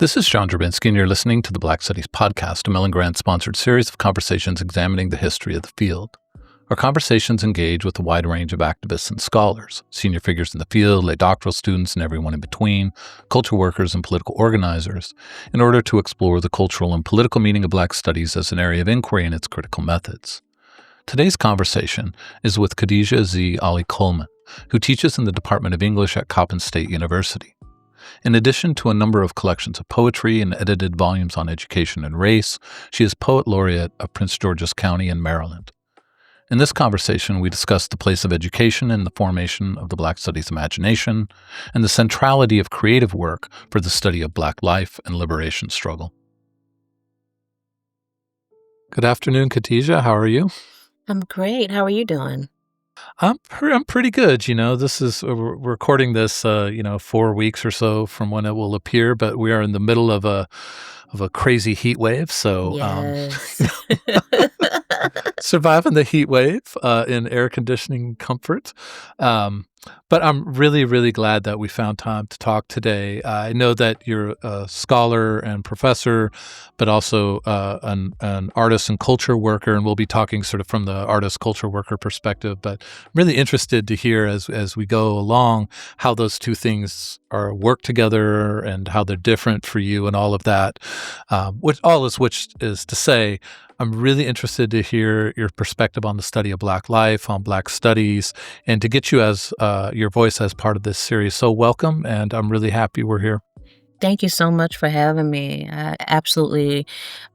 This is John Drabinski, and you're listening to the Black Studies Podcast, a Mellon Grant-sponsored series of conversations examining the history of the field. Our conversations engage with a wide range of activists and scholars, senior figures in the field, lay doctoral students, and everyone in between, culture workers and political organizers, in order to explore the cultural and political meaning of Black studies as an area of inquiry and its critical methods. Today's conversation is with Khadijah Z. Ali-Coleman, who teaches in the Department of English at Coppin State University. In addition to a number of collections of poetry and edited volumes on education and race, she is Poet Laureate of Prince George's County in Maryland. In this conversation, we discuss the place of education in the formation of the Black Studies imagination and the centrality of creative work for the study of Black life and liberation struggle. Good afternoon, Khadijah. How are you? I'm great. How are you doing? I'm pretty good. We're recording this, 4 weeks or so from when it will appear, but we are in the middle of a crazy heat wave. So, Yes. surviving the heat wave in air conditioning comfort. But I'm really, really glad that we found time to talk today. I know that you're a scholar and professor, but also an artist and culture worker, and we'll be talking sort of from the artist culture worker perspective. But I'm really interested to hear as we go along how those two things work together and how they're different for you and all of that. Which is to say, I'm really interested to hear your perspective on the study of Black life, on Black studies, and to get you as your voice as part of this series. So welcome, and I'm really happy we're here. Thank you so much for having me. I absolutely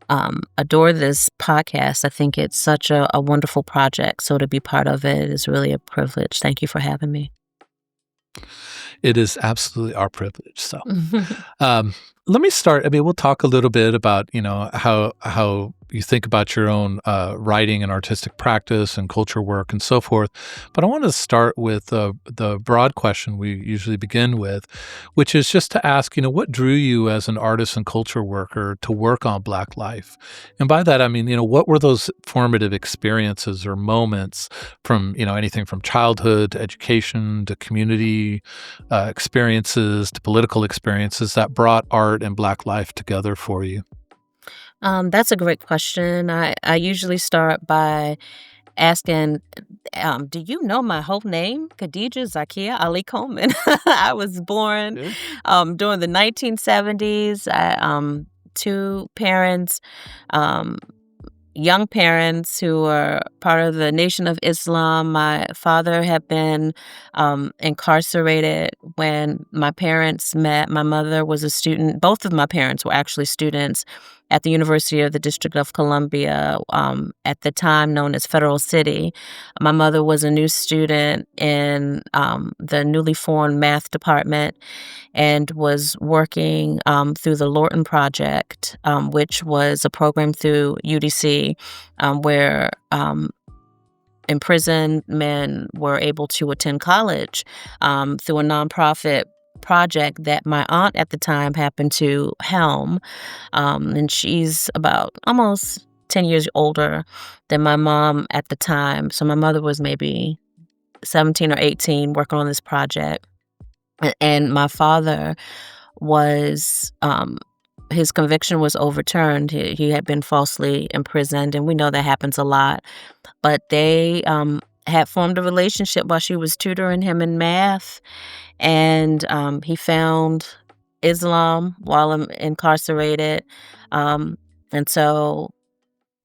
adore this podcast. I think it's such a wonderful project. So to be part of it is really a privilege. Thank you for having me. It is absolutely our privilege. So let me start. We'll talk a little bit about, how you think about your own writing and artistic practice and culture work and so forth. But I want to start with the broad question we usually begin with, which is just to ask, what drew you as an artist and culture worker to work on Black life? And by that, I mean, what were those formative experiences or moments from, anything from childhood to education to community experiences to political experiences that brought art and Black life together for you? That's a great question. I usually start by asking, do you know my whole name? Khadijah Z. Ali-Coleman. I was born during the 1970s. Two parents, young parents who were part of the Nation of Islam. My father had been incarcerated when my parents met. My mother was a student. Both of my parents were actually students at the University of the District of Columbia, at the time known as Federal City. My mother was a new student in the newly formed math department and was working through the Lorton Project, which was a program through UDC where imprisoned men were able to attend college through a nonprofit project that my aunt at the time happened to helm. And she's about almost 10 years older than my mom at the time. So my mother was maybe 17 or 18 working on this project. And my father was, his conviction was overturned. He had been falsely imprisoned, and we know that happens a lot. But they had formed a relationship while she was tutoring him in math. And he found Islam while I'm incarcerated. And so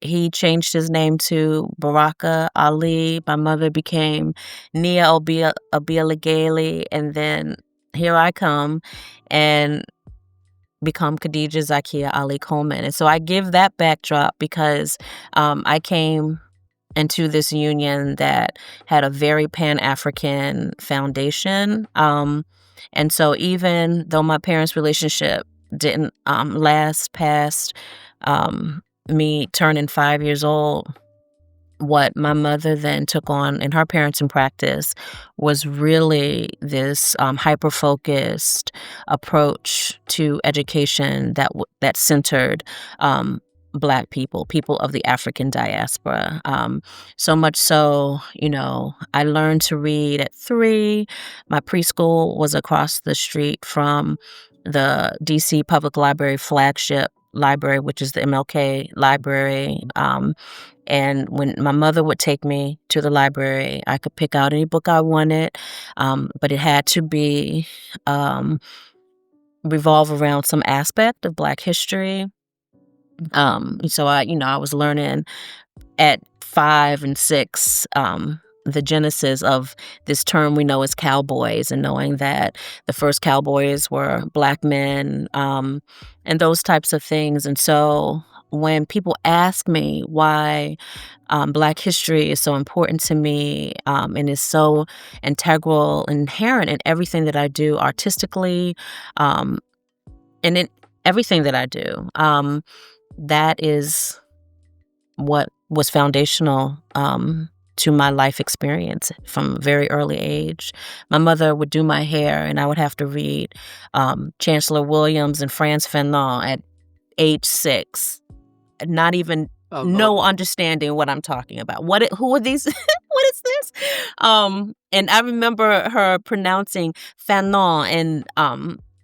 he changed his name to Baraka Ali. My mother became Nia Obialigeli. And then here I come and become Khadijah Z. Ali-Coleman. And so I give that backdrop because I came into this union that had a very Pan-African foundation. And so even though my parents' relationship didn't last past me turning 5 years old, what my mother then took on in her parenting practice was really this hyper-focused approach to education that centered Black people, people of the African diaspora. So much so, I learned to read at 3. My preschool was across the street from the DC Public Library flagship library, which is the MLK Library. And when my mother would take me to the library, I could pick out any book I wanted, but it had to be revolve around some aspect of Black history. So I was learning at 5 and 6, the genesis of this term we know as cowboys, and knowing that the first cowboys were Black men, and those types of things. And so when people ask me why Black history is so important to me, and is so integral, inherent in everything that I do artistically, and in everything that I do, that is what was foundational to my life experience from a very early age. My mother would do my hair, and I would have to read Chancellor Williams and Frantz Fanon at age 6, not even no understanding what I'm talking about. Who are these? What is this? And I remember her pronouncing Fanon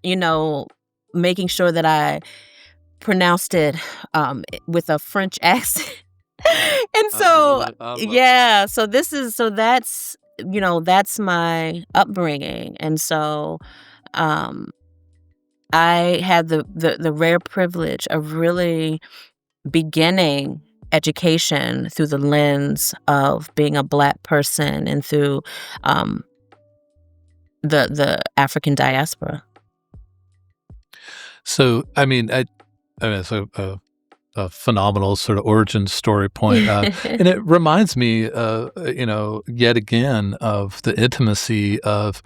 and making sure that I pronounced it with a French accent. And so, yeah, so that's my upbringing. And so I had the rare privilege of really beginning education through the lens of being a Black person and through the African diaspora. So, I mean, it's a phenomenal sort of origin story point. And it reminds me, yet again of the intimacy of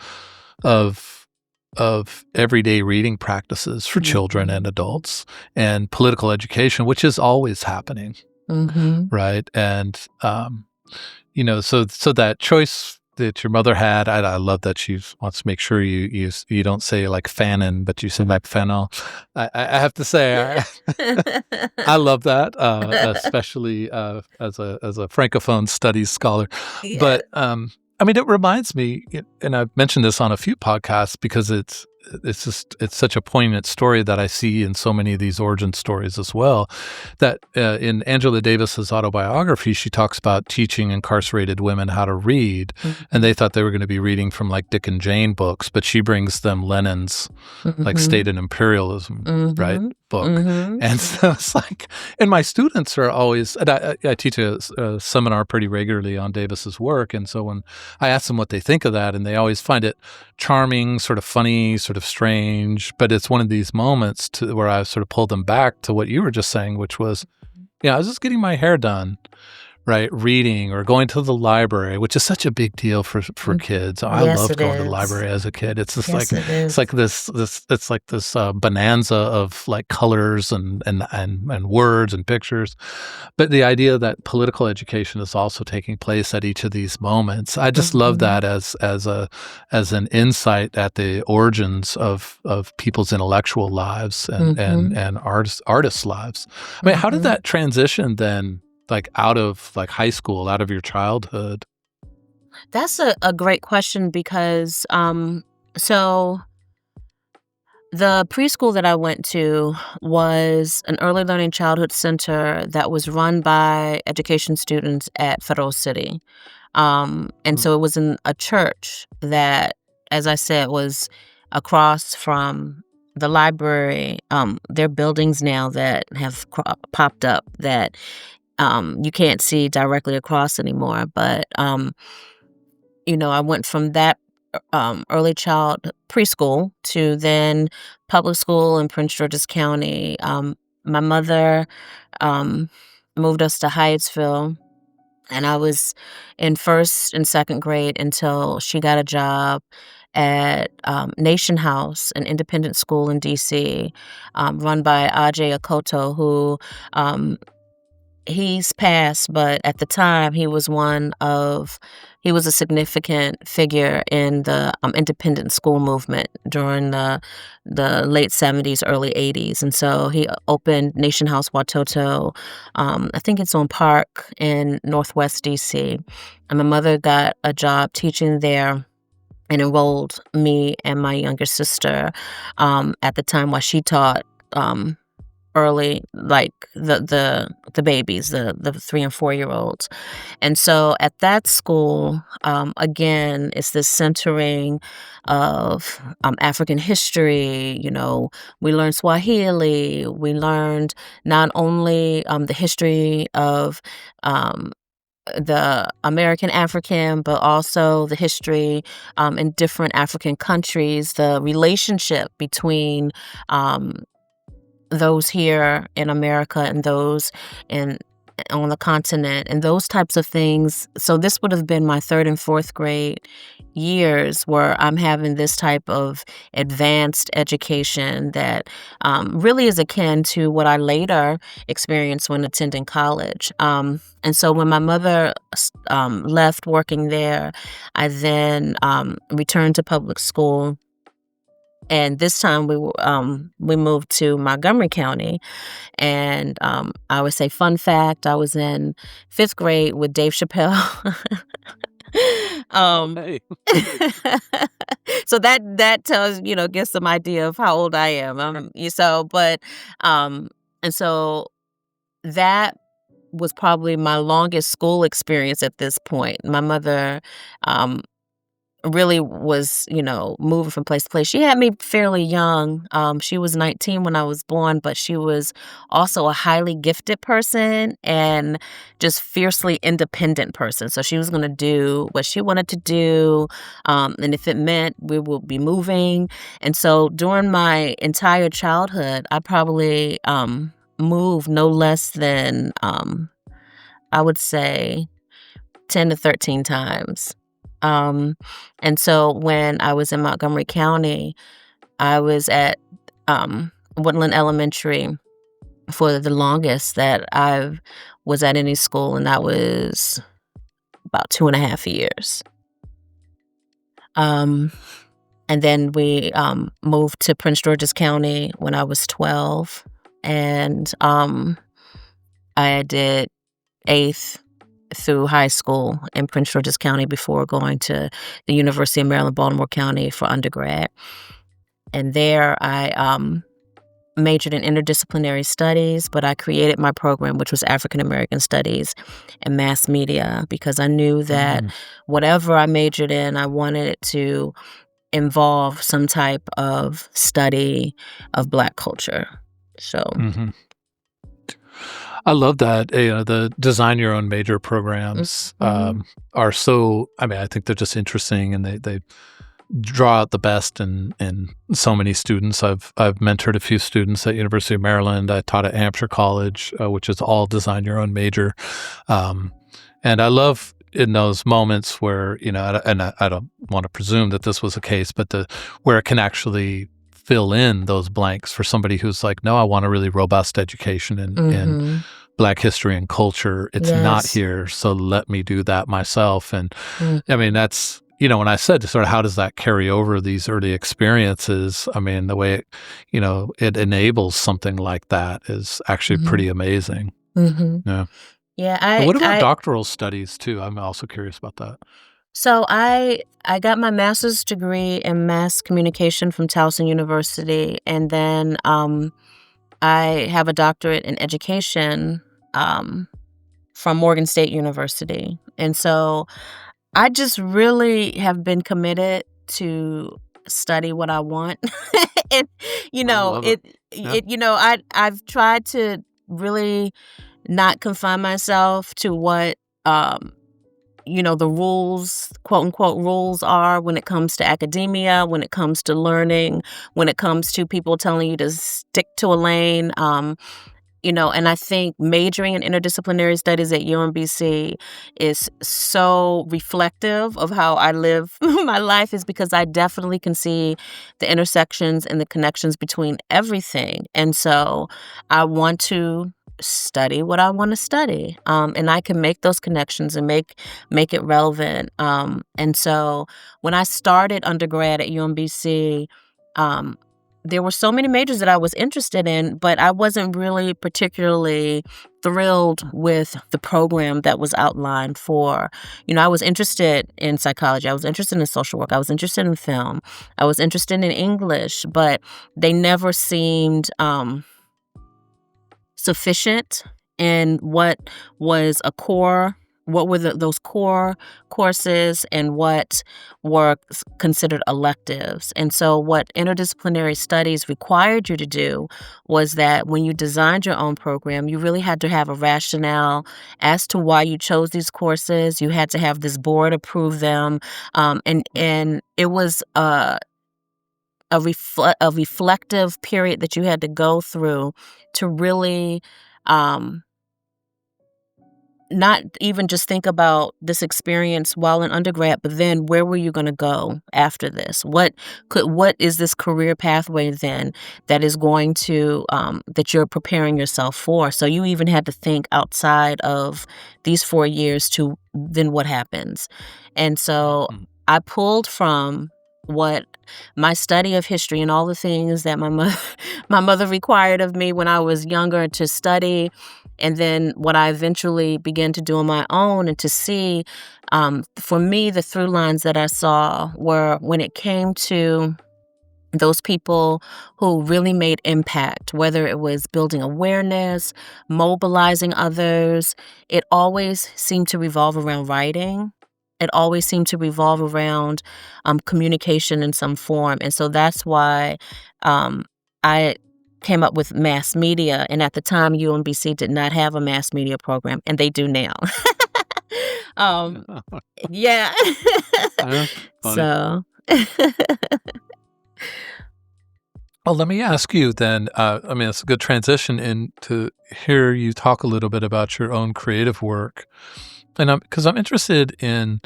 everyday reading practices for children and adults, and political education, which is always happening, right? And so that choice that your mother had, I love that she wants to make sure you don't say like Fanon, but you say like Fanon. I have to say, I love that, especially as a Francophone studies scholar. Yeah. But it reminds me, and I've mentioned this on a few podcasts because it's such a poignant story that I see in so many of these origin stories as well, that in Angela Davis's autobiography, she talks about teaching incarcerated women how to read, and they thought they were going to be reading from like Dick and Jane books, but she brings them Lenin's like State and Imperialism, right, book. And so it's like, and my students are always, and I teach a seminar pretty regularly on Davis's work, and so when I ask them what they think of that, and they always find it charming, sort of funny, sort of strange, but it's one of these moments where I sort of pull them back to what you were just saying, which was, I was just getting my hair done, right? Reading or going to the library, which is such a big deal for kids. I loved going to the library as a kid. It's just it's like this bonanza of like colors and words and pictures. But the idea that political education is also taking place at each of these moments, I just love that as an insight at the origins of people's intellectual lives and artists' lives. I mean, how did that transition then? Like out of like high school, out of your childhood? That's a great question because so the preschool that I went to was an early learning childhood center that was run by education students at Federal City. And so it was in a church that, as I said, was across from the library. There are buildings now that have popped up that you can't see directly across anymore. But, I went from that early child preschool to then public school in Prince George's County. My mother moved us to Hyattsville, and I was in first and second grade until she got a job at Nation House, an independent school in D.C., run by Ajay Akoto, who He's passed, but at the time, he was a significant figure in the, independent school movement during the late '70s, early '80s, and so he opened Nation House Watoto. I think it's on Park in Northwest DC, and my mother got a job teaching there and enrolled me and my younger sister, at the time while she taught, early, like, the babies, the 3 and 4-year-olds. And so at that school, again, it's this centering of, African history. We learned Swahili. We learned not only, the history of, the American African, but also the history, in different African countries, the relationship between, those here in America and those in on the continent and those types of things. So this would have been my 3rd and 4th grade years where I'm having this type of advanced education that, really is akin to what I later experienced when attending college. And so when my mother left working there, I then returned to public school. And this time we moved to Montgomery County, and I would say, fun fact, I was in 5th grade with Dave Chappelle. um, Hey. so that tells, gives some idea of how old I am. And so that was probably my longest school experience at this point. My mother um, really was, moving from place to place. She had me fairly young. She was 19 when I was born, but she was also a highly gifted person and just fiercely independent person. So she was going to do what she wanted to do. And if it meant we would be moving. And so during my entire childhood, I probably moved no less than, I would say, 10 to 13 times. Um, and so when I was in Montgomery County, I was at Woodland Elementary for the longest that I was at any school, and that was about 2.5 years. And then we moved to Prince George's County when I was 12, and I did 8th through high school in Prince George's County before going to the University of Maryland, Baltimore County for undergrad. And there I majored in interdisciplinary studies, but I created my program, which was African American Studies and Mass Media, because I knew that whatever I majored in, I wanted it to involve some type of study of Black culture. So I love that. The design your own major programs are so, I think they're just interesting, and they draw out the best in so many students. I've mentored a few students at University of Maryland. I taught at Hampshire College, which is all design your own major. And I love in those moments where, I don't want to presume that this was the case, but where it can actually fill in those blanks for somebody who's like, no, I want a really robust education in Black history and culture. It's not here, so let me do that myself. And that's, when I said sort of how does that carry over these early experiences, the way it enables something like that is actually pretty amazing. Yeah. Yeah. What about doctoral studies too? I'm also curious about that. So I got my master's degree in mass communication from Towson University, and then I have a doctorate in education from Morgan State University. And so I just really have been committed to study what I want. And I've tried to really not confine myself to what the rules, quote unquote, rules are when it comes to academia, when it comes to learning, when it comes to people telling you to stick to a lane. And I think majoring in interdisciplinary studies at UMBC is so reflective of how I live my life, is because I definitely can see the intersections and the connections between everything. And so I want to study what I want to study, and I can make those connections and make it relevant. And so when I started undergrad at UMBC, um, there were so many majors that I was interested in, but I wasn't really particularly thrilled with the program that was outlined for. I was interested in psychology, I was interested in social work, I was interested in film, I was interested in English, but they never seemed sufficient in what were those core courses and what were considered electives. And so what interdisciplinary studies required you to do was that when you designed your own program, you really had to have a rationale as to why you chose these courses. You had to have this board approve them. And it was a reflective period that you had to go through to really not even just think about this experience while in undergrad, but then where were you going to go after this? What is this career pathway then that is going to that you're preparing yourself for? So you even had to think outside of these 4 years to then what happens. And so I pulled from what my study of history and all the things that my mother required of me when I was younger to study, and then what I eventually began to do on my own and to see. For me, the through lines that I saw were when it came to those people who really made impact, whether it was building awareness, mobilizing others, it always seemed to revolve around writing. It always seemed to revolve around communication in some form. And so that's why I came up with mass media. And at the time, UMBC did not have a mass media program, and they do now. Yeah. So. Well, let me ask you then, it's a good transition in to hear you talk a little bit about your own creative work. And because I'm interested in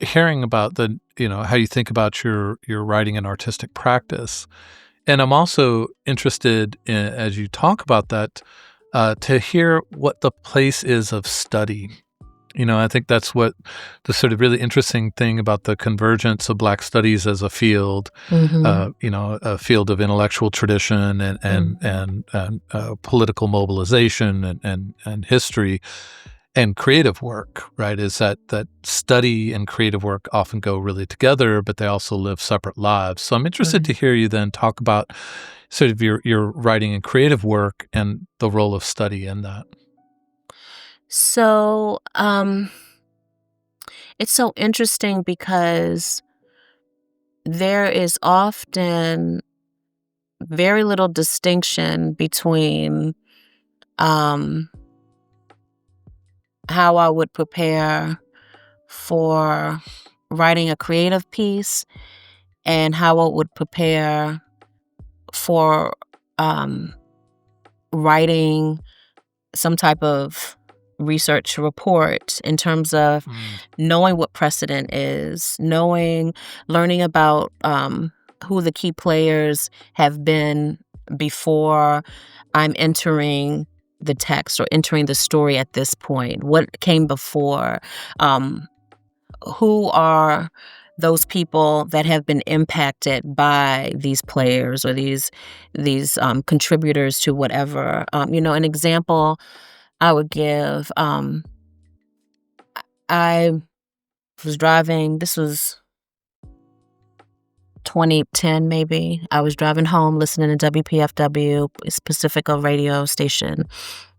hearing about how you think about your writing and artistic practice. And I'm also interested in, as you talk about that, to hear what the place is of study. I think that's what the sort of really interesting thing about the convergence of Black studies as a field, a field of intellectual tradition and political mobilization and history and creative work, right, is that study and creative work often go really together, but they also live separate lives. So I'm interested to hear you then talk about sort of your writing and creative work and the role of study in that. So, it's so interesting because there is often very little distinction between how I would prepare for writing a creative piece and how I would prepare for writing some type of research report in terms of knowing what precedent is, learning about who the key players have been before I'm entering the text or entering the story at this point. What came before? Who are those people that have been impacted by these players or these contributors to whatever? An example I would give, I was driving, this was 2010 maybe. I was driving home listening to WPFW, Pacifica radio station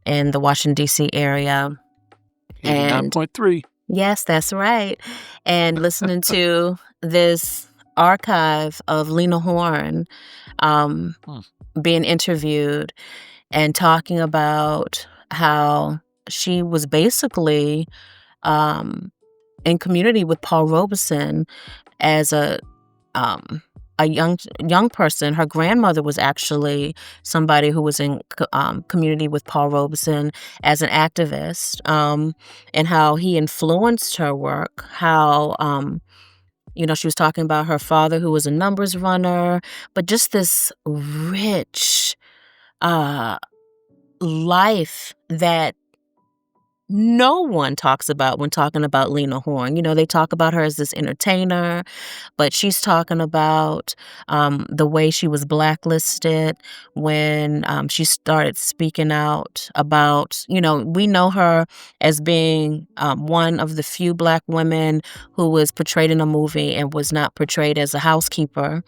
in the Washington, D.C. area. 89.3. Yes, that's right. And listening to this archive of Lena Horne being interviewed and talking about how she was basically in community with Paul Robeson as a young person. Her grandmother was actually somebody who was in community with Paul Robeson as an activist, and how he influenced her work. How she was talking about her father who was a numbers runner, but just this rich life that no one talks about when talking about Lena Horne. They talk about her as this entertainer, but she's talking about the way she was blacklisted when she started speaking out about, we know her as being one of the few Black women who was portrayed in a movie and was not portrayed as a housekeeper.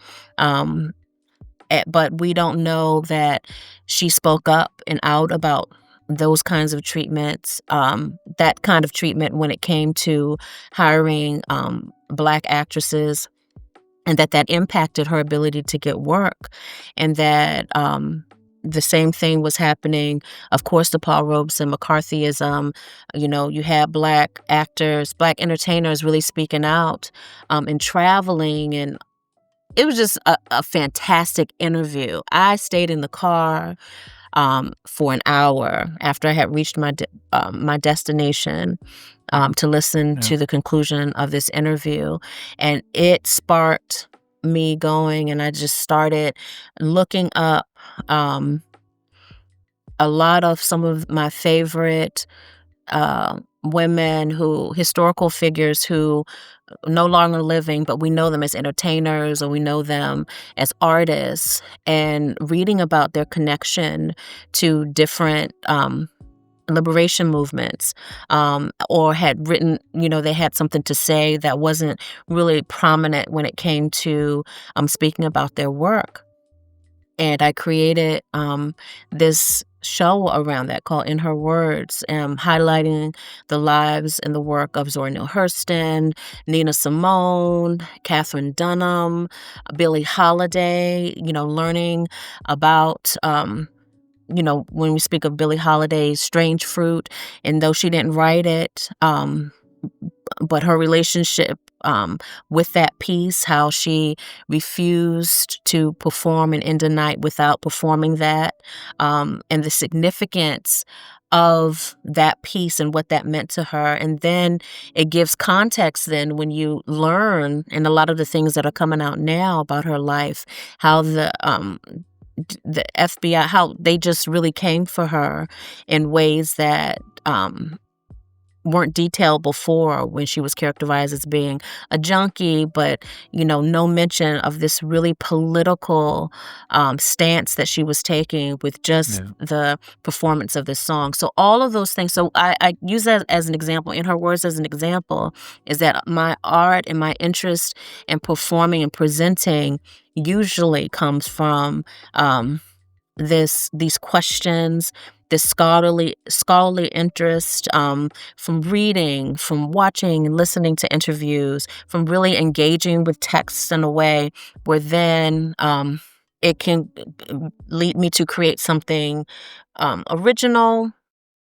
But we don't know that she spoke up and out about those kinds of treatments, that kind of treatment when it came to hiring Black actresses, and that impacted her ability to get work, and that the same thing was happening, of course, to Paul Robeson, McCarthyism. You had Black actors, Black entertainers really speaking out and traveling, and it was just a fantastic interview. I stayed in the car for an hour after I had reached my destination to listen to the conclusion of this interview, and it sparked me going, and I just started looking up a lot of some of my favorite women, historical figures who no longer living, but we know them as entertainers or we know them as artists, and reading about their connection to different liberation movements, or had written, they had something to say that wasn't really prominent when it came to speaking about their work. And I created this show around that called In Her Words, highlighting the lives and the work of Zora Neale Hurston, Nina Simone, Katherine Dunham, Billie Holiday, learning about, when we speak of Billie Holiday's Strange Fruit, and though she didn't write it, but her relationship with that piece, how she refused to perform and end a night without performing that, and the significance of that piece and what that meant to her. And then it gives context then when you learn, and a lot of the things that are coming out now about her life, how the FBI, how they just really came for her in ways that weren't detailed before, when she was characterized as being a junkie, but no mention of this really political stance that she was taking with just the performance of this song. So all of those things. So I use that as an example. In Her Words as an example is that my art and my interest in performing and presenting usually comes from these questions, this scholarly interest, from reading, from watching and listening to interviews, from really engaging with texts in a way where then it can lead me to create something original,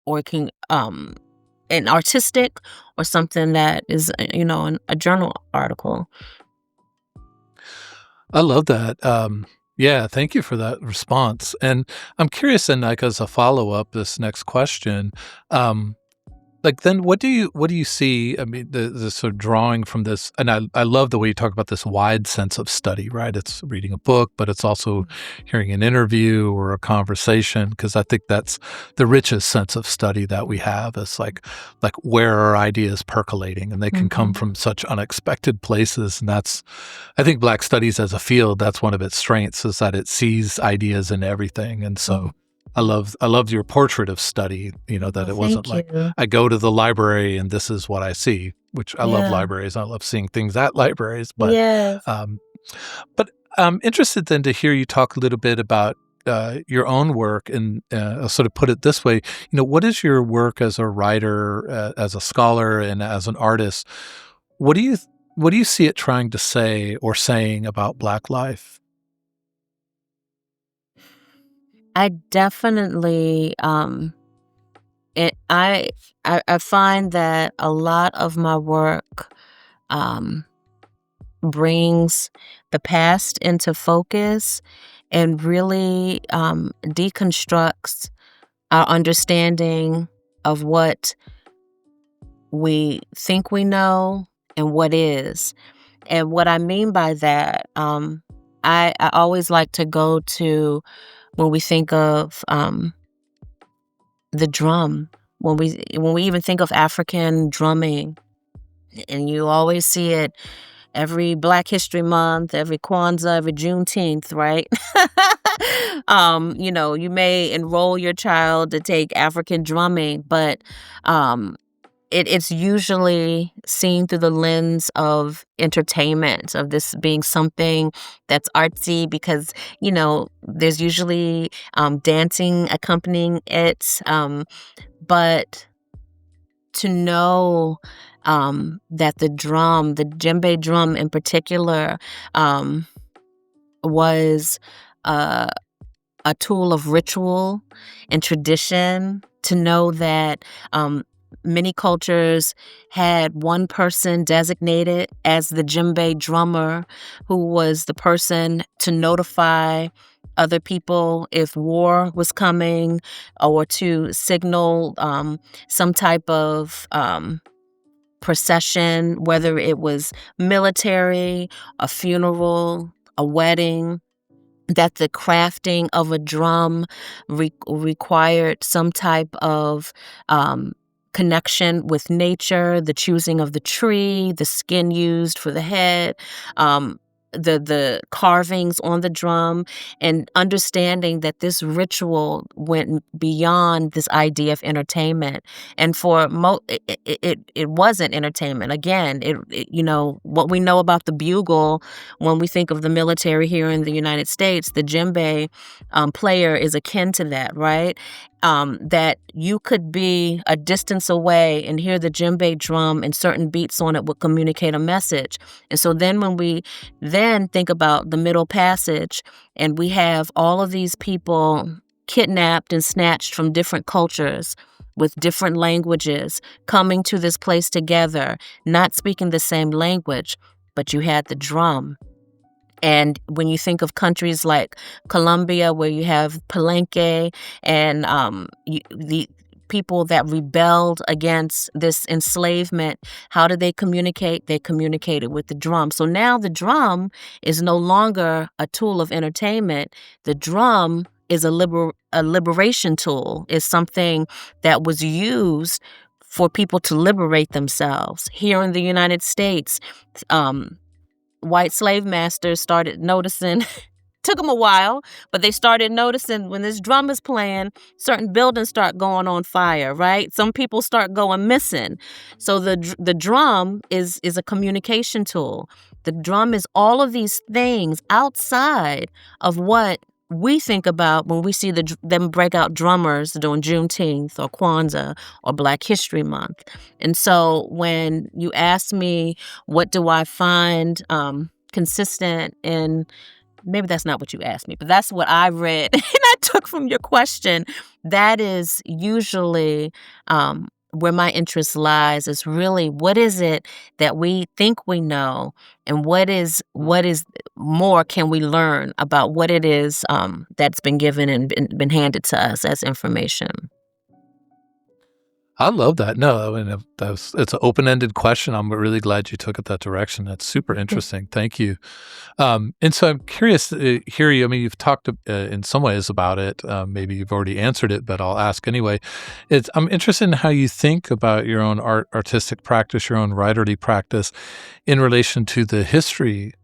or it can an artistic, or something that is a journal article. I love that. Yeah, thank you for that response. And I'm curious, and like as a follow-up, this next question, then what do you see? I mean, the sort of drawing from this, and I love the way you talk about this wide sense of study, right? It's reading a book, but it's also hearing an interview or a conversation, because I think that's the richest sense of study that we have. Is like where are ideas percolating, and they can come from such unexpected places. And that's, I think, Black studies as a field, that's one of its strengths, is that it sees ideas in everything. And so I loved your portrait of study, that it wasn't like I go to the library and this is what I see, which I love libraries. I love seeing things at libraries. But but I'm interested then to hear you talk a little bit about your own work, and I'll sort of put it this way. What is your work as a writer, as a scholar, and as an artist? What do you see it trying to say or saying about Black life? I definitely I find that a lot of my work brings the past into focus, and really deconstructs our understanding of what we think we know and what is. And what I mean by that, I always like to go to, when we think of the drum. When we even think of African drumming, and you always see it every Black History Month, every Kwanzaa, every Juneteenth, right? You may enroll your child to take African drumming, but um, it's usually seen through the lens of entertainment, of this being something that's artsy because, there's usually dancing accompanying it. But to know that the djembe drum in particular, um, was uh, a tool of ritual and tradition, to know that many cultures had one person designated as the djembe drummer, who was the person to notify other people if war was coming, or to signal some type of procession, whether it was military, a funeral, a wedding, that the crafting of a drum required some type of connection with nature, the choosing of the tree, the skin used for the head, the carvings on the drum, and understanding that this ritual went beyond this idea of entertainment. And for it wasn't entertainment. Again, what we know about the bugle, when we think of the military here in the United States, the djembe player is akin to that, right? That you could be a distance away and hear the djembe drum, and certain beats on it would communicate a message. And so then when we then think about the Middle Passage, and we have all of these people kidnapped and snatched from different cultures with different languages coming to this place together, not speaking the same language, but you had the drum. And when you think of countries like Colombia, where you have Palenque and the people that rebelled against this enslavement, how did they communicate? They communicated with the drum. So now the drum is no longer a tool of entertainment. The drum is a liberation tool, is something that was used for people to liberate themselves. Here in the United States, white slave masters started noticing, took them a while, but they started noticing when this drum is playing, certain buildings start going on fire, right? Some people start going missing. So the drum is a communication tool. The drum is all of these things outside of what we think about when we see them breakout drummers during Juneteenth or Kwanzaa or Black History Month. And so when you ask me, what do I find consistent in, maybe that's not what you asked me, but that's what I read and I took from your question. That is usually where my interest lies, is really, what is it that we think we know, and what is more can we learn about what it is that's been given and been handed to us as information. I love that. No, I mean, it's an open-ended question. I'm really glad you took it that direction. That's super interesting. Thank you. And so I'm curious to hear you. I mean, you've talked in some ways about it. Maybe you've already answered it, but I'll ask anyway. I'm interested in how you think about your own artistic practice, your own writerly practice, in relation to the history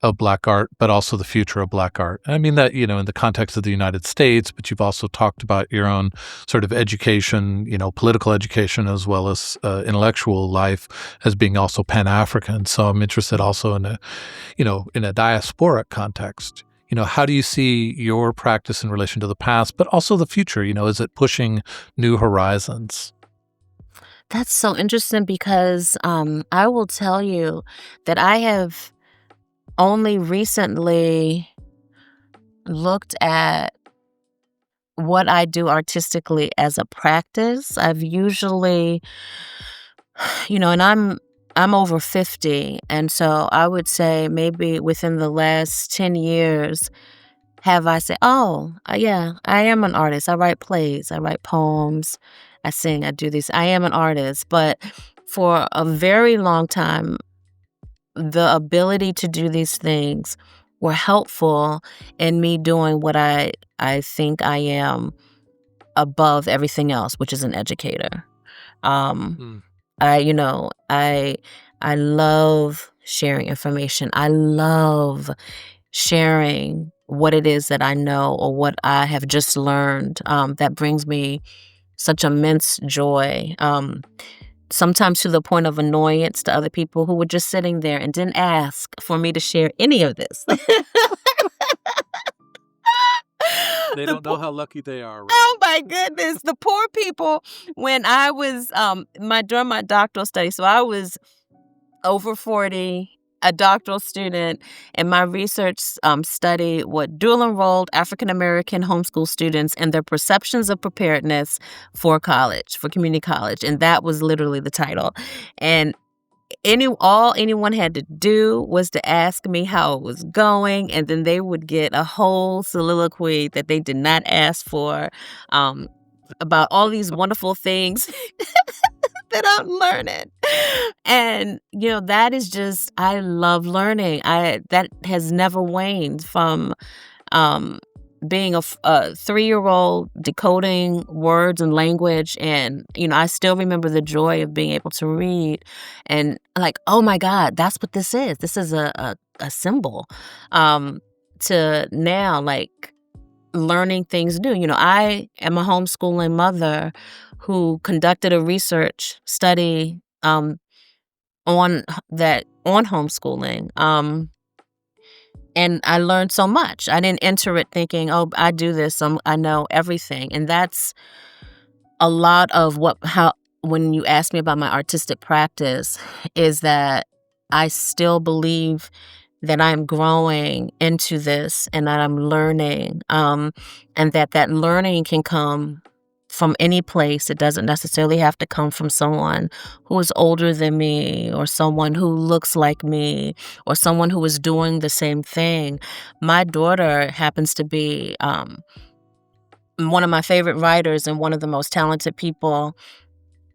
of Black art, but also the future of Black art. I mean that, in the context of the United States, but you've also talked about your own sort of education, political education, as well as intellectual life as being also Pan-African. So I'm interested also in a diasporic context. How do you see your practice in relation to the past, but also the future? Is it pushing new horizons? That's so interesting because I will tell you that I have only recently looked at what I do artistically as a practice. I've usually, and I'm over 50, and so I would say maybe within the last 10 years have I said, oh, yeah, I am an artist. I write plays, I write poems, I sing, I do these. I am an artist. But for a very long time, the ability to do these things were helpful in me doing what I think I am above everything else, which is an educator. Um, Mm. I, you know, I love sharing information. I love sharing what it is that I know or what I have just learned. That brings me such immense joy. Sometimes to the point of annoyance to other people who were just sitting there and didn't ask for me to share any of this. They The don't know po- how lucky they are, right? oh my goodness, the poor people when I was my during my doctoral study. So I was over 40, a doctoral student, and my research study what dual enrolled African American homeschool students and their perceptions of preparedness for college, for community college. And that was literally the title. And all anyone had to do was to ask me how it was going, and then they would get a whole soliloquy that they did not ask for, um, about all these wonderful things that I'm learning. And, that is just I love learning. That has never waned from, um, being a 3-year-old decoding words and language. And, I still remember the joy of being able to read and like, oh my God, that's what this is. This is a symbol. Um, to now, like, learning things new. I am a homeschooling mother who conducted a research study on homeschooling. And I learned so much. I didn't enter it thinking, "Oh, I do this. I know everything." And that's a lot of how when you ask me about my artistic practice, is that I still believe that I'm growing into this and that I'm learning, and that learning can come from any place. It doesn't necessarily have to come from someone who is older than me or someone who looks like me or someone who is doing the same thing. My daughter happens to be one of my favorite writers and one of the most talented people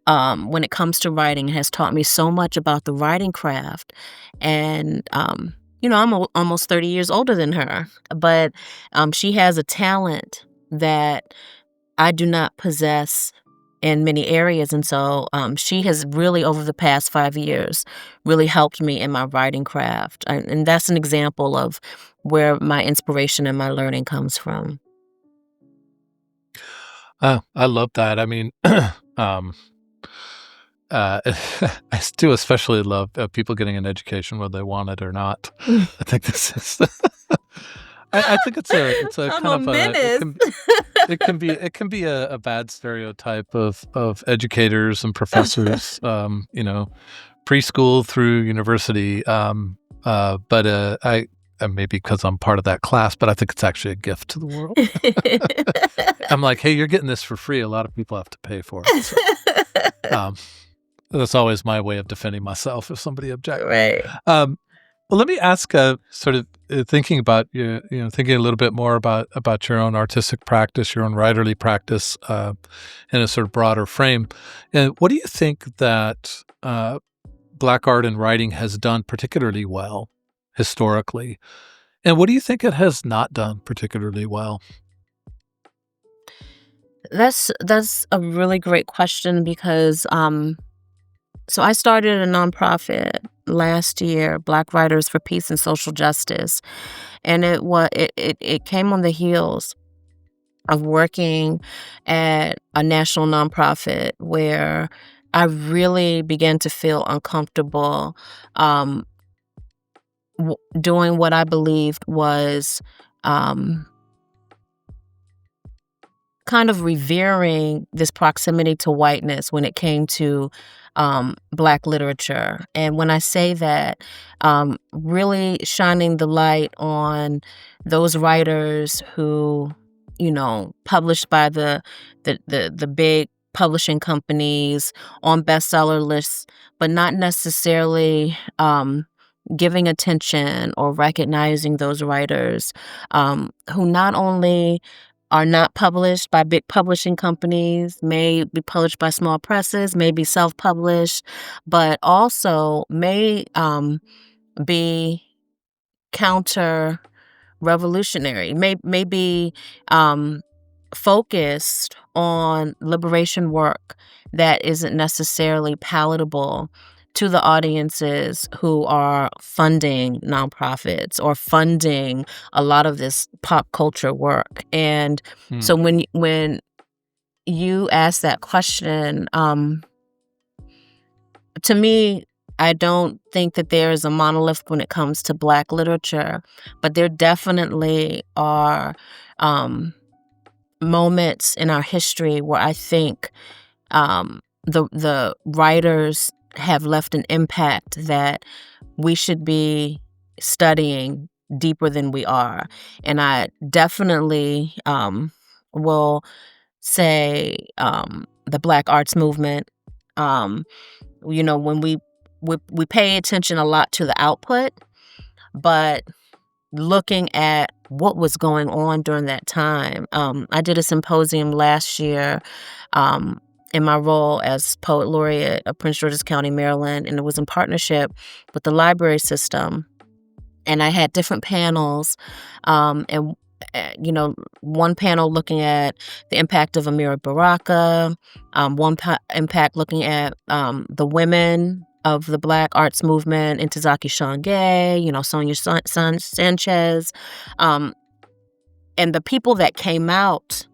when it comes to writing, has taught me so much about the writing craft. And, I'm almost 30 years older than her, but she has a talent that I do not possess in many areas. And so she has really, over the past 5 years, really helped me in my writing craft. And that's an example of where my inspiration and my learning comes from. Oh, I love that. I mean, um, uh, I do especially love people getting an education whether they want it or not. I think this is I think it's a I'm kind a of a menace. it can be a bad stereotype of educators and professors, preschool through university. But I maybe because I'm part of that class, but I think it's actually a gift to the world. I'm like, hey, you're getting this for free. A lot of people have to pay for it. So, um, that's always my way of defending myself if somebody objects. Right. Well, let me ask, sort of thinking about thinking a little bit more about your own artistic practice, your own writerly practice, in a sort of broader frame. And what do you think that Black art and writing has done particularly well historically, and what do you think it has not done particularly well? That's a really great question because so I started a nonprofit last year, Black Writers for Peace and Social Justice, and it came on the heels of working at a national nonprofit where I really began to feel uncomfortable um, doing what I believed was um, kind of revering this proximity to whiteness when it came to Black literature. And when I say that, really shining the light on those writers who, published by the big publishing companies on bestseller lists, but not necessarily giving attention or recognizing those writers who not only are not published by big publishing companies, may be published by small presses, may be self-published, but also may be counter revolutionary, may be um, focused on liberation work that isn't necessarily palatable to the audiences who are funding nonprofits or funding a lot of this pop culture work. And Hmm. so when you ask that question, to me, I don't think that there is a monolith when it comes to Black literature, but there definitely are moments in our history where I think the writers have left an impact that we should be studying deeper than we are. And I definitely will say the Black arts movement. When we pay attention a lot to the output, but looking at what was going on during that time. I did a symposium last year in my role as poet laureate of Prince George's County, Maryland, and it was in partnership with the library system. And I had different panels, and one panel looking at the impact of Amiri Baraka, impact looking at the women of the Black arts movement, Ntozake Shange, Sonia Sanchez, and the people that came out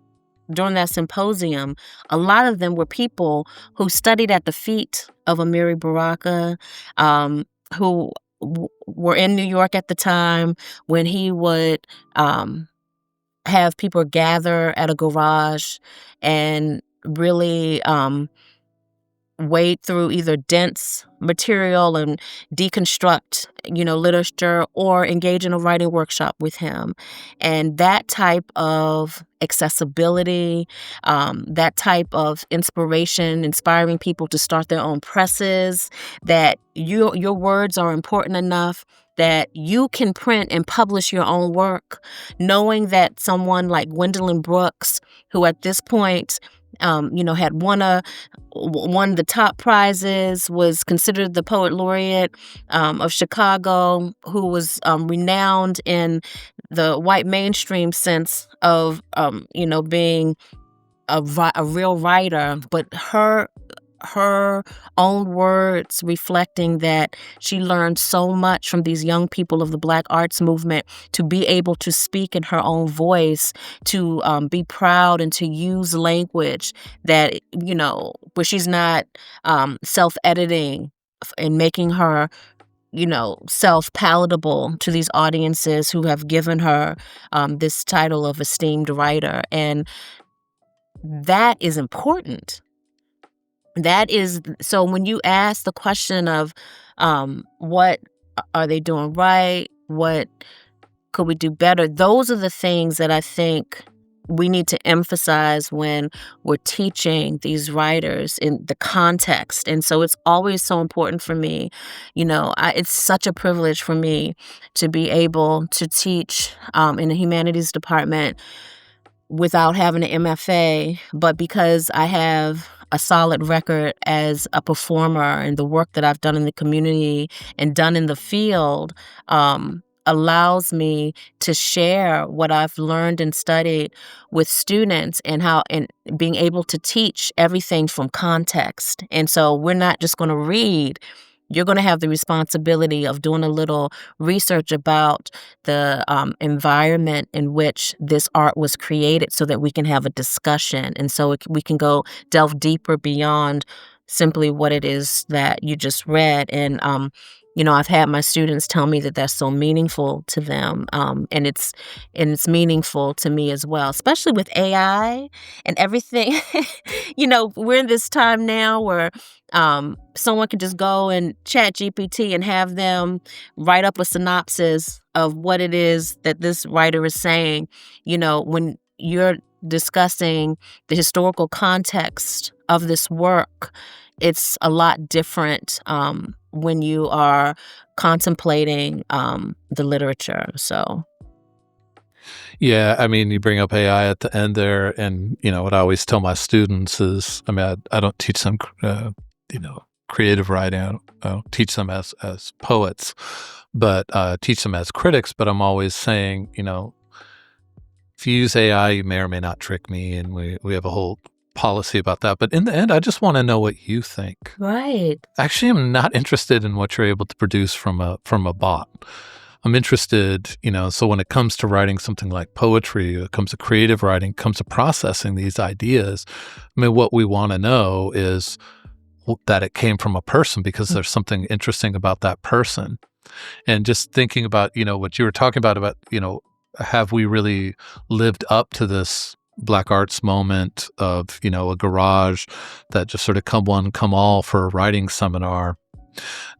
during that symposium, a lot of them were people who studied at the feet of Amiri Baraka, who were in New York at the time when he would have people gather at a garage and really wade through either dense material and deconstruct, literature, or engage in a writing workshop with him. And that type of accessibility, that type of inspiration, inspiring people to start their own presses, that your words are important enough that you can print and publish your own work, knowing that someone like Gwendolyn Brooks, who at this point had won the top prizes, was considered the poet laureate of Chicago, who was renowned in the white mainstream sense of being a real writer, but her own words reflecting that she learned so much from these young people of the Black arts movement to be able to speak in her own voice, to be proud and to use language that, where she's not self-editing and making her self palatable to these audiences who have given her this title of esteemed writer. And that is important. So when you ask the question of what are they doing right, what could we do better, those are the things that I think we need to emphasize when we're teaching these writers in the context. And so it's always so important for me, it's such a privilege for me to be able to teach in the humanities department without having an MFA, but because I have a solid record as a performer and the work that I've done in the community and done in the field allows me to share what I've learned and studied with students and being able to teach everything from context. And so we're not just going to read. You're going to have the responsibility of doing a little research about the environment in which this art was created so that we can have a discussion. And so we can go delve deeper beyond simply what it is that you just read. And, I've had my students tell me that that's so meaningful to them. And it's meaningful to me as well, especially with AI and everything. We're in this time now where someone could just go and chat GPT and have them write up a synopsis of what it is that this writer is saying. When you're discussing the historical context of this work, it's a lot different when you are contemplating the literature. So. Yeah, I mean, you bring up AI at the end there, and what I always tell my students is, I don't teach them, creative writing. I don't teach them as poets, but teach them as critics. But I'm always saying, if you use AI, you may or may not trick me, and we have a whole policy about that. But in the end, I just want to know what you think. Right. Actually, I'm not interested in what you're able to produce from a bot. I'm interested, so when it comes to writing something like poetry, it comes to creative writing, it comes to processing these ideas. I mean, what we want to know is that it came from a person, because there's something interesting about that person. And just thinking about, what you were talking about, have we really lived up to this Black arts moment of, a garage that just sort of come one, come all for a writing seminar,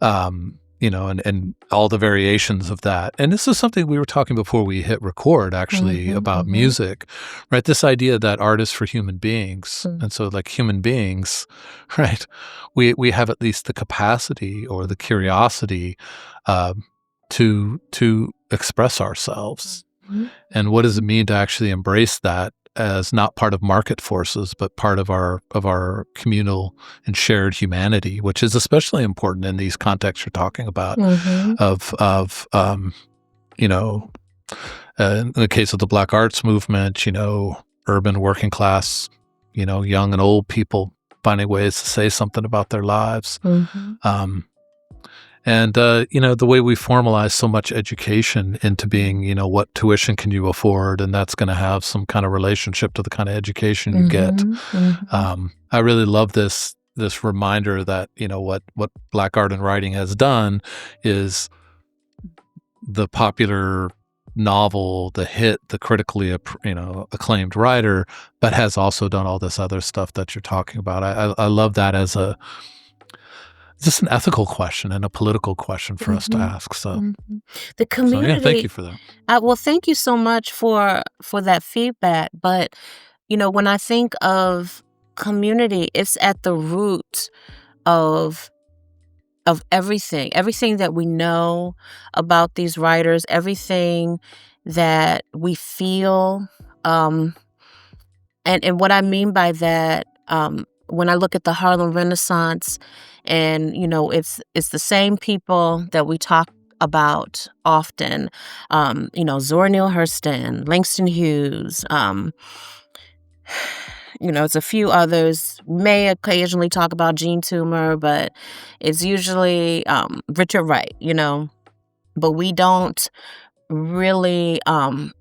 and all the variations of that. And this is something we were talking before we hit record, actually, about music, right? This idea that art is for human beings. And so like human beings, right, we have at least the capacity or the curiosity to express ourselves. And what does it mean to actually embrace that as not part of market forces, but part of our communal and shared humanity, which is especially important in these contexts you're talking about, in the case of the Black arts movement, urban working class, young and old people finding ways to say something about their lives. And, the way we formalize so much education into being, what tuition can you afford? And that's going to have some kind of relationship to the kind of education you get. I really love this reminder that, what Black art and writing has done is the popular novel, the hit, the critically, acclaimed writer, but has also done all this other stuff that you're talking about. I love that as just an ethical question and a political question for us to ask. So, the community. So, yeah, thank you for that. Well, thank you so much for that feedback. But when I think of community, it's at the root of everything that we know about these writers, everything that we feel, and what I mean by that. When I look at the Harlem Renaissance, and it's the same people that we talk about often, Zora Neale Hurston, Langston Hughes, it's a few others. May occasionally talk about Jean Toomer, but it's usually Richard Wright, but we don't really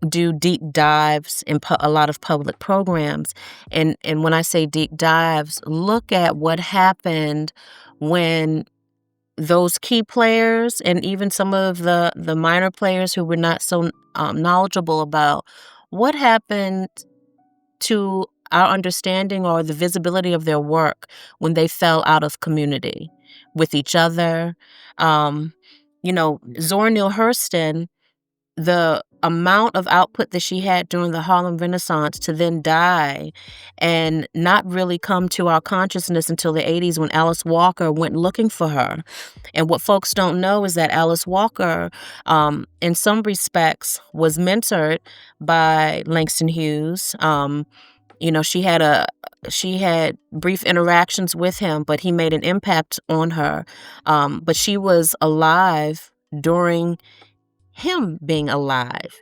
do deep dives in a lot of public programs. And when I say deep dives, look at what happened when those key players and even some of the minor players who were not so knowledgeable about what happened to our understanding or the visibility of their work when they fell out of community with each other. Zora Neale Hurston, the amount of output that she had during the Harlem Renaissance to then die and not really come to our consciousness until the 80s when Alice Walker went looking for her. And what folks don't know is that Alice Walker, in some respects, was mentored by Langston Hughes. She had brief interactions with him, but he made an impact on her. But she was alive during him being alive,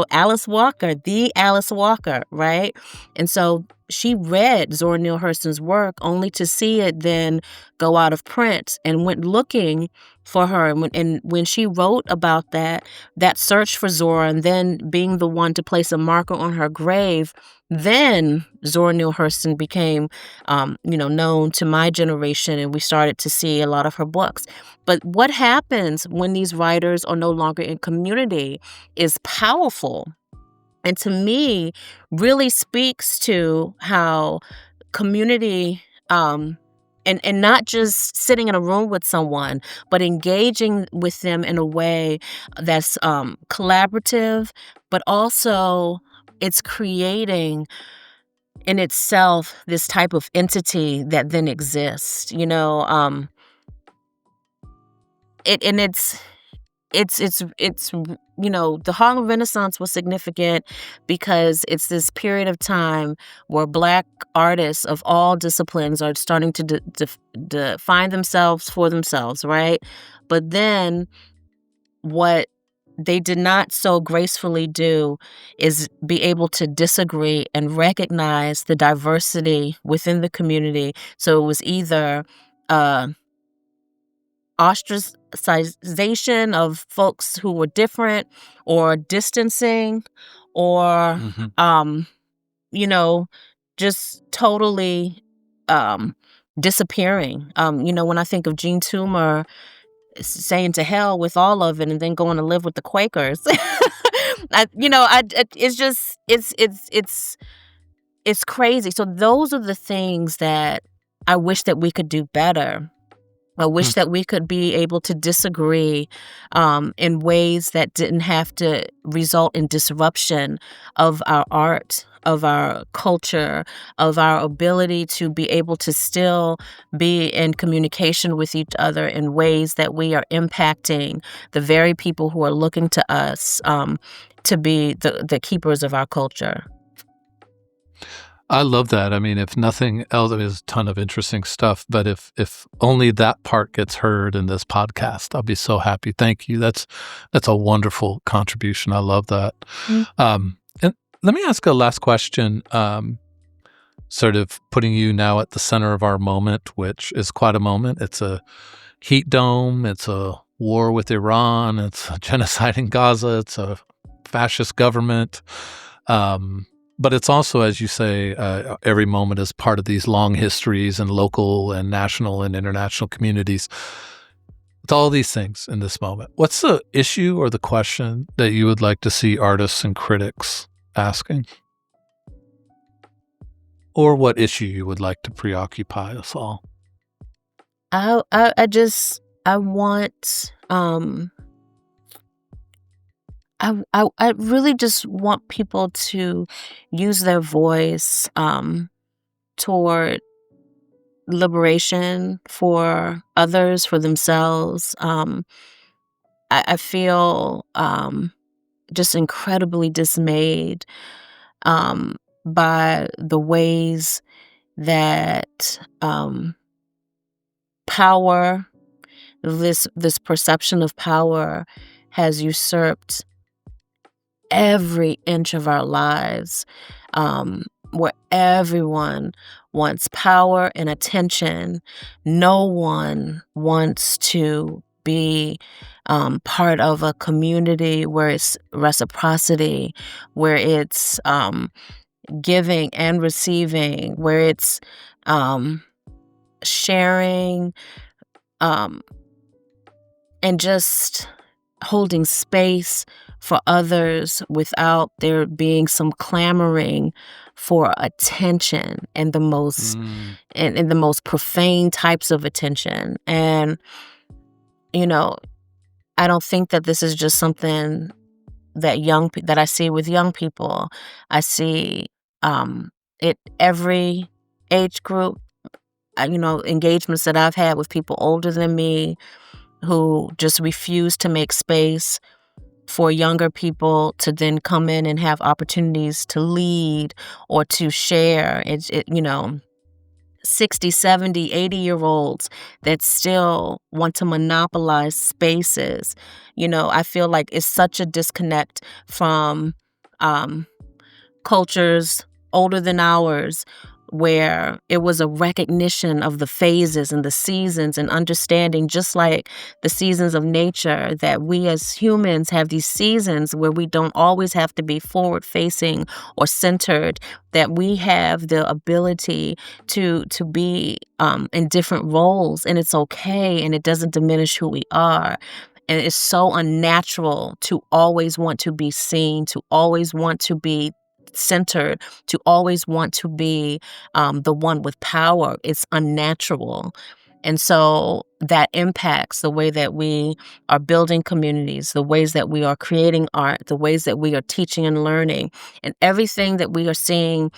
Alice Walker, the Alice Walker, right? And so she read Zora Neale Hurston's work only to see it then go out of print, and went looking for her. And when she wrote about that search for Zora, and then being the one to place a marker on her grave, then Zora Neale Hurston became, known to my generation, and we started to see a lot of her books. But what happens when these writers are no longer in community is powerful. And to me, really speaks to how community, and not just sitting in a room with someone, but engaging with them in a way that's collaborative, but also it's creating in itself this type of entity that then exists, the Harlem Renaissance was significant because it's this period of time where Black artists of all disciplines are starting to define themselves for themselves, right? But then what they did not so gracefully do is be able to disagree and recognize the diversity within the community. So it was either uh, ostracization of folks who were different, or distancing, or Hmm. um, you know, just totally disappearing. When I think of Gene Toomer saying to hell with all of it and then going to live with the Quakers. It's just it's crazy. So those are the things that I wish that we could do better. I wish that we could be able to disagree in ways that didn't have to result in disruption of our art, of our culture, of our ability to be able to still be in communication with each other in ways that we are impacting the very people who are looking to us to be the keepers of our culture. I love that. I mean, if nothing else, there's a ton of interesting stuff, but if only that part gets heard in this podcast, I'll be so happy. Thank you. That's a wonderful contribution. I love that. Mm. And let me ask a last question, sort of putting you now at the center of our moment, which is quite a moment. It's a heat dome. It's a war with Iran. It's a genocide in Gaza. It's a fascist government. But it's also, as you say, every moment is part of these long histories and local and national and international communities. With all these things in this moment, what's the issue or the question that you would like to see artists and critics asking? Or what issue you would like to preoccupy us all? I want I really just want people to use their voice toward liberation for others, for themselves. I feel just incredibly dismayed by the ways that power, this perception of power, has usurped every inch of our lives, where everyone wants power and attention. No one wants to be part of a community where it's reciprocity, where it's giving and receiving, where it's sharing, um, and just holding space for others without there being some clamoring for attention and the most and the most profane types of attention. And I don't think that this is just something that that I see with young people. I see it every age group. Engagements that I've had with people older than me who just refuse to make space for younger people to then come in and have opportunities to lead or to share. 60, 70, 80-year-olds that still want to monopolize spaces. I feel like it's such a disconnect from cultures older than ours, where it was a recognition of the phases and the seasons and understanding, just like the seasons of nature, that we as humans have these seasons where we don't always have to be forward facing or centered, that we have the ability to be in different roles, and it's okay, and it doesn't diminish who we are. And it's so unnatural to always want to be seen, to always want to be centered, to always want to be the one with power. It's unnatural. And so that impacts the way that we are building communities, the ways that we are creating art, the ways that we are teaching and learning. And everything that we are seeing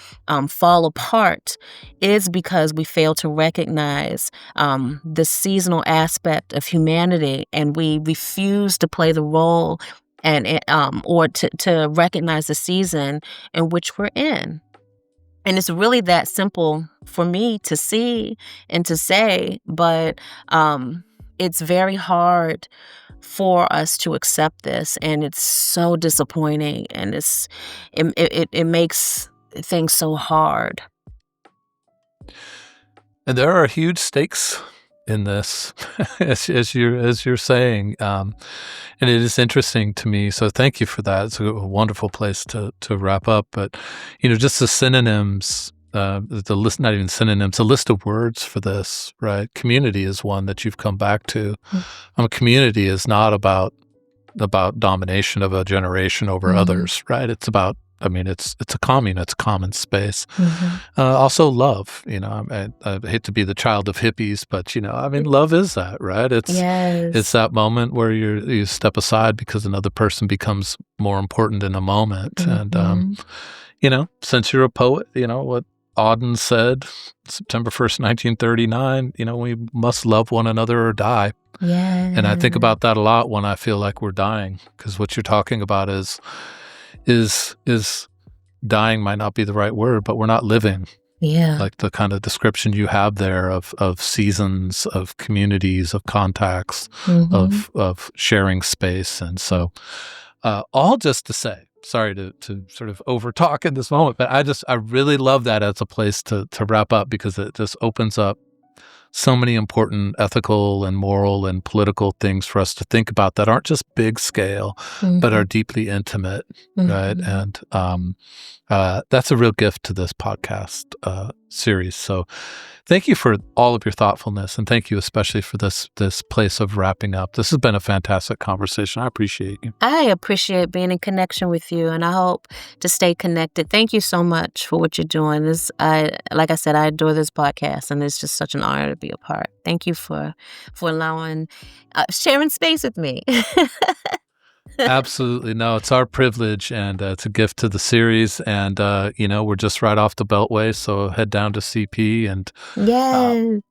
fall apart is because we fail to recognize the seasonal aspect of humanity, and we refuse to play the role or to recognize the season in which we're in. And it's really that simple for me to see and to say, but it's very hard for us to accept this, and it's so disappointing, and it makes things so hard. And there are huge stakes in this, as you're saying, and it is interesting to me. So thank you for that. It's a wonderful place to wrap up. But just the synonyms, the list, not even synonyms, a list of words for this, right? Community is one that you've come back to. Community is not about domination of a generation over others, right? It's about, it's a commune, it's a common space. Also love, I hate to be the child of hippies, but, love is that, right? It's that moment where you step aside because another person becomes more important in a moment. And, since you're a poet, what Auden said, September 1st, 1939, we must love one another or die. Yeah. And I think about that a lot when I feel like we're dying, because what you're talking about is dying might not be the right word, but we're not living. Yeah. Like the kind of description you have there of seasons, of communities, of contacts, of sharing space. And so all just to say, sorry to sort of over talk in this moment, but I really love that as a place to wrap up, because it just opens up so many important ethical and moral and political things for us to think about that aren't just big scale, but are deeply intimate, right? And that's a real gift to this podcast series. So thank you for all of your thoughtfulness, and thank you especially for this place of wrapping up. This has been a fantastic conversation. I appreciate you. I appreciate being in connection with you, and I hope to stay connected. Thank you so much for what you're doing. Like I said, I adore this podcast, and it's just such an honor to be a part. Thank you for allowing, sharing space with me. Absolutely. No, it's our privilege, and it's a gift to the series. And, we're just right off the Beltway, so head down to CP, and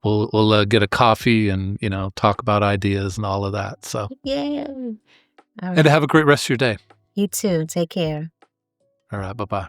we'll get a coffee and, talk about ideas and all of that. So, yeah. All right. And have a great rest of your day. You too. Take care. All right. Bye-bye.